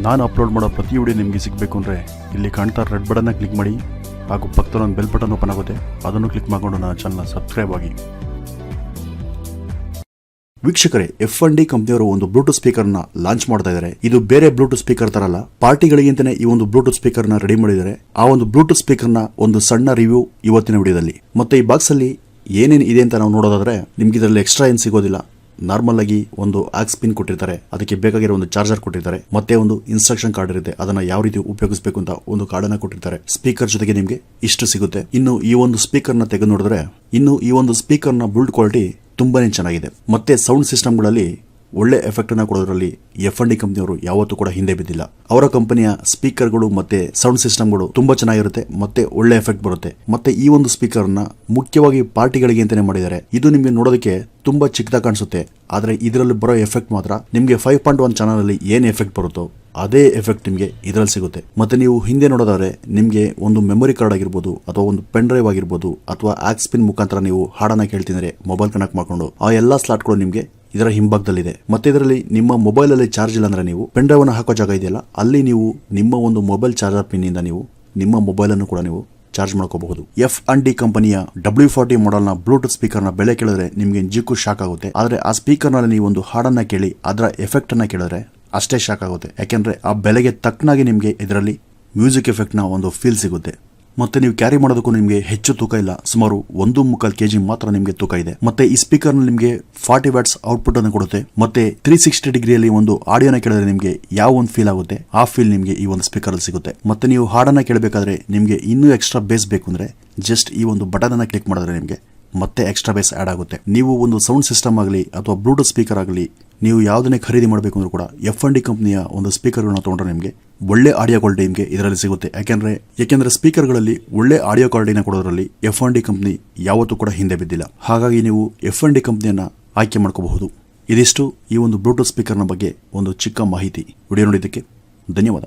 ನಾನು ಅಪ್ಲೋಡ್ ಮಾಡೋ ಪ್ರತಿ ವಿಡಿಯೋ ನಿಮಗೆ ಸಿಗಬೇಕು ಅಂದರೆ ಇಲ್ಲಿ ಕಾಣ್ತಾ ರೆಡ್ ಬಟನ್ನ ಕ್ಲಿಕ್ ಮಾಡಿ ಹಾಗೂ ಪಕ್ಕದಲ್ಲಿ ಒಂದು ಬೆಲ್ ಬಟನ್ ಓಪನ್ ಆಗುತ್ತೆ, ಅದನ್ನು ಕ್ಲಿಕ್ ಮಾಡಿಕೊಂಡು ನನ್ನ ಚಾನಲ್ನ ಸಬ್ಸ್ಕ್ರೈಬ್ ಆಗಿ. ವೀಕ್ಷಕರೇ, F&D ಕಂಪನಿಯವರು ಒಂದು ಬ್ಲೂಟೂತ್ ಸ್ಪೀಕರ್ನ ಲಾಂಚ್ ಮಾಡ್ತಾ ಇದ್ದಾರೆ. ಇದು ಬೇರೆ ಬ್ಲೂಟೂತ್ ಸ್ಪೀಕರ್ ತರ ಅಲ್ಲ, ಪಾರ್ಟಿಗಳಿಗಿಂತಾನೆ ಈ ಒಂದು ಬ್ಲೂಟೂತ್ ಸ್ಪೀಕರ್ನ ರೆಡಿ ಮಾಡಿದ್ದಾರೆ. ಆ ಒಂದು ಬ್ಲೂಟೂತ್ ಸ್ಪೀಕರ್ನ ಒಂದು ಸಣ್ಣ ರಿವ್ಯೂ ಇವತ್ತಿನ ವಿಡಿಯೋದಲ್ಲಿ. ಮತ್ತೆ ಈ ಬಾಕ್ಸ್ ಅಲ್ಲಿ ಏನೇನು ಇದೆ ಅಂತ ನಾವು ನೋಡೋದಾದ್ರೆ, ನಿಮ್ಗೆ ಇದರಲ್ಲಿ ಎಕ್ಸ್ಟ್ರಾ ಏನು ಸಿಗೋದಿಲ್ಲ. ನಾರ್ಮಲ್ ಆಗಿ ಒಂದು ಆಕ್ಸ್ ಪಿನ್ ಕೊಟ್ಟಿರ್ತಾರೆ, ಅದಕ್ಕೆ ಬೇಕಾಗಿರೋ ಒಂದು ಚಾರ್ಜರ್ ಕೊಟ್ಟಿರ್ತಾರೆ, ಮತ್ತೆ ಒಂದು ಇನ್ಸ್ಟ್ರಕ್ಷನ್ ಕಾರ್ಡ್ ಇರುತ್ತೆ, ಅದನ್ನ ಯಾವ ರೀತಿ ಉಪಯೋಗಿಸಬೇಕು ಅಂತ ಒಂದು ಕಾರ್ಡ್ ಅನ್ನ ಕೊಟ್ಟಿರ್ತಾರೆ. ಸ್ಪೀಕರ್ ಜೊತೆಗೆ ನಿಮ್ಗೆ ಇಷ್ಟು ಸಿಗುತ್ತೆ. ಇನ್ನು ಈ ಒಂದು ಸ್ಪೀಕರ್ ನ ತೆಗೆದು ನೋಡಿದ್ರೆ, ಇನ್ನು ಈ ಒಂದು ಸ್ಪೀಕರ್ ನ ಬಿಲ್ಡ್ ಕ್ವಾಲಿಟಿ ತುಂಬಾನೇ ಚೆನ್ನಾಗಿದೆ. ಮತ್ತೆ ಸೌಂಡ್ ಸಿಸ್ಟಮ್ಗಳಲ್ಲಿ ಒಳ್ಳೆ ಎಫೆಕ್ಟ್ ಅನ್ನ ಕೊಡೋದ್ರಲ್ಲಿ F&D ಕಂಪನಿಯವರು ಯಾವತ್ತೂ ಕೂಡ ಹಿಂದೆ ಬಿದ್ದಿಲ್ಲ. ಅವರ ಕಂಪನಿಯ ಸ್ಪೀಕರ್ಗಳು ಮತ್ತೆ ಸೌಂಡ್ ಸಿಸ್ಟಮ್ಗಳು ತುಂಬಾ ಚೆನ್ನಾಗಿರುತ್ತೆ, ಮತ್ತೆ ಒಳ್ಳೆ ಎಫೆಕ್ಟ್ ಬರುತ್ತೆ. ಮತ್ತೆ ಈ ಒಂದು ಸ್ಪೀಕರ್ ನ ಮುಖ್ಯವಾಗಿ ಪಾರ್ಟಿಗಳಿಗೆ ಅಂತಾನೆ ಮಾಡಿದ್ದಾರೆ. ಇದು ನಿಮ್ಗೆ ನೋಡೋದಕ್ಕೆ ತುಂಬಾ ಚಿಕ್ಕದಾಗಿ ಕಾಣಿಸುತ್ತೆ, ಆದ್ರೆ ಇದರಲ್ಲಿ ಬರೋ ಎಫೆಕ್ಟ್ ಮಾತ್ರ ನಿಮ್ಗೆ 5.1 ಚಾನಲ್ ಅಲ್ಲಿ ಏನ್ ಎಫೆಕ್ಟ್ ಬರುತ್ತೋ ಅದೇ ಎಫೆಕ್ಟ್ ನಿಮ್ಗೆ ಇದರಲ್ಲಿ ಸಿಗುತ್ತೆ. ಮತ್ತೆ ನೀವು ಹಿಂದೆ ನೋಡೋದಾದ್ರೆ ನಿಮ್ಗೆ ಒಂದು ಮೆಮೊರಿ ಕಾರ್ಡ್ ಆಗಿರ್ಬೋದು, ಅಥವಾ ಒಂದು ಪೆನ್ ಡ್ರೈವ್ ಆಗಿರ್ಬೋದು, ಅಥವಾ ಆಕ್ಸ್ ಪಿನ್ ಮುಖಾಂತರ ನೀವು ಹಾಡನ್ನ ಕೇಳ್ತಿದ್ರೆ ಮೊಬೈಲ್ ಕನೆಕ್ಟ್ ಮಾಡ್ಕೊಂಡು ಆ ಎಲ್ಲಾ ಸ್ಲಾಟ್ಗಳು ನಿಮ್ಗೆ ಇದರ ಹಿಂಭಾಗದಲ್ಲಿದೆ. ಮತ್ತೆ ಇದರಲ್ಲಿ ನಿಮ್ಮ ಮೊಬೈಲ್ ಅಲ್ಲಿ ಚಾರ್ಜ್ ಇಲ್ಲ ಅಂದ್ರೆ ನೀವು ಪೆನ್ ಡ್ರೈವ್ ಅನ್ನು ಹಾಕೋ ಜಾಗ ಇದೆಯಲ್ಲ, ಅಲ್ಲಿ ನೀವು ನಿಮ್ಮ ಒಂದು ಮೊಬೈಲ್ ಚಾರ್ಜರ್ ಪಿನ್ ಇಂದ ನೀವು ನಿಮ್ಮ ಮೊಬೈಲ್ ಅನ್ನು ಕೂಡ ನೀವು ಚಾರ್ಜ್ ಮಾಡ್ಕೋಬಹುದು. F&D ಕಂಪನಿಯ W40 ಮಾಡೆಲ್ ನ ಬ್ಲೂಟೂತ್ ಸ್ಪೀಕರ್ ನ ಬೆಲೆ ಕೇಳಿದ್ರೆ ನಿಮ್ಗೆ ನಿಜಕ್ಕೂ ಶಾಕ್ ಆಗುತ್ತೆ. ಆದ್ರೆ ಆ ಸ್ಪೀಕರ್ ನಲ್ಲಿ ನೀವು ಒಂದು ಹಾಡನ್ನ ಕೇಳಿ ಅದರ ಎಫೆಕ್ಟ್ ಅನ್ನ ಕೇಳಿದ್ರೆ ಅಷ್ಟೇ ಶಾಕ್ ಆಗುತ್ತೆ. ಯಾಕೆಂದ್ರೆ ಆ ಬೆಲೆಗೆ ತಕ್ಕನಾಗಿ ನಿಮ್ಗೆ ಇದರಲ್ಲಿ ಮ್ಯೂಸಿಕ್ ಎಫೆಕ್ಟ್ ನ ಒಂದು ಫೀಲ್ ಸಿಗುತ್ತೆ. ಮತ್ತೆ ನೀವು ಕ್ಯಾರಿ ಮಾಡೋದಕ್ಕೂ ನಿಮಗೆ ಹೆಚ್ಚು ತೂಕ ಇಲ್ಲ, ಸುಮಾರು 1.25 kg ಮಾತ್ರ ನಿಮಗೆ ತೂಕ ಇದೆ. ಮತ್ತೆ ಈ ಸ್ಪೀಕರ್ ನಿಮಗೆ 40 ವ್ಯಾಟ್ಸ್ ಔಟ್ಪುಟ್ ಅನ್ನು ಕೊಡುತ್ತೆ. ಮತ್ತೆ 360 ಡಿಗ್ರಿಯಲ್ಲಿ ಒಂದು ಆಡಿಯೋನ ಕೇಳಿದ್ರೆ ನಿಮಗೆ ಯಾವ ಒಂದು ಫೀಲ್ ಆಗುತ್ತೆ ಆ ಫೀಲ್ ನಿಮಗೆ ಈ ಒಂದು ಸ್ಪೀಕರ್ ಅಲ್ಲಿ ಸಿಗುತ್ತೆ. ಮತ್ತೆ ನೀವು ಹಾಡನ್ನ ಕೇಳಬೇಕಾದ್ರೆ ನಿಮಗೆ ಇನ್ನೂ ಎಕ್ಸ್ಟ್ರಾ ಬೇಸ್ ಬೇಕು ಅಂದ್ರೆ ಜಸ್ಟ್ ಈ ಒಂದು ಬಟನ್ ಅನ್ನ ಕ್ಲಿಕ್ ಮಾಡಿದ್ರೆ ನಿಮಗೆ ಮತ್ತೆ ಎಕ್ಸ್ಟ್ರಾ ಬೇಸ್ ಆಡ್ ಆಗುತ್ತೆ. ನೀವು ಒಂದು ಸೌಂಡ್ ಸಿಸ್ಟಮ್ ಆಗಲಿ ಅಥವಾ ಬ್ಲೂಟೂತ್ ಸ್ಪೀಕರ್ ಆಗಲಿ ನೀವು ಯಾವುದನ್ನೇ ಖರೀದಿ ಮಾಡಬೇಕು ಅಂದ್ರೂ ಕೂಡ F&D ಕಂಪನಿಯ ಒಂದು ಸ್ಪೀಕರ್ಗಳನ್ನ ತಗೊಂಡ್ರೆ ನಿಮಗೆ ಒಳ್ಳೆ ಆಡಿಯೋ ಕ್ವಾಲಿಟಿ ನಿಮಗೆ ಇದರಲ್ಲಿ ಸಿಗುತ್ತೆ. ಯಾಕೆಂದ್ರೆ ಸ್ಪೀಕರ್ಗಳಲ್ಲಿ ಒಳ್ಳೆ ಆಡಿಯೋ ಕ್ವಾಲಿಟಿನ ಕೊಡೋದ್ರಲ್ಲಿ F&D ಕಂಪನಿ ಯಾವತ್ತೂ ಕೂಡ ಹಿಂದೆ ಬಿದ್ದಿಲ್ಲ. ಹಾಗಾಗಿ ನೀವು F&D ಕಂಪನಿಯನ್ನ ಆಯ್ಕೆ ಮಾಡ್ಕೋಬಹುದು. ಇದಿಷ್ಟು ಈ ಒಂದು ಬ್ಲೂಟೂತ್ ಸ್ಪೀಕರ್ನ ಬಗ್ಗೆ ಒಂದು ಚಿಕ್ಕ ಮಾಹಿತಿ. ವಿಡಿಯೋ ನೋಡಿದ್ದಕ್ಕೆ ಧನ್ಯವಾದ.